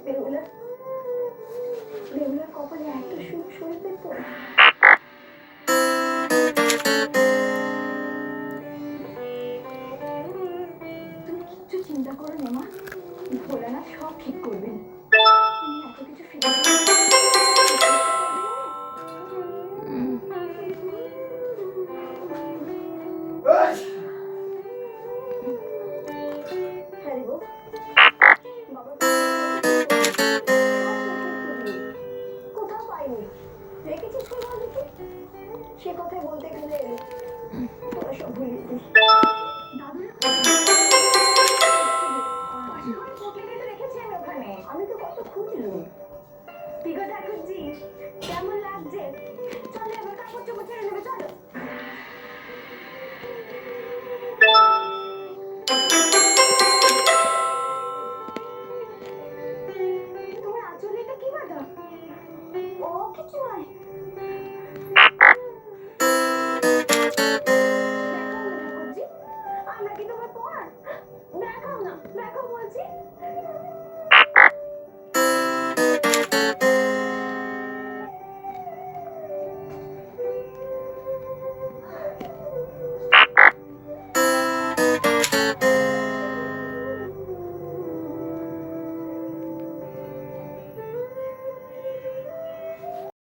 বেহুলার কপালে এত সুখ সয়ে পেত। তুমি কিচ্ছু চিন্তা করো না মা, ভোলানাথ সব ঠিক করবেন। তুমি এত কিছু কোথাও পাইনি, রেখেছিস কোথাও দেখি? সে কথাই বলতে গেলে তোরা সব ভুলিয়ে দিস। আমি তো কত খুঁজলুম। কি গো ঠাকুরজি, কেমন লাগছে? চলো এবার কাপড় চোপড় ছেড়ে নেবে, চলো। তোমার আঁচলে এটা কি বাঁধা? ও কিছু নয়,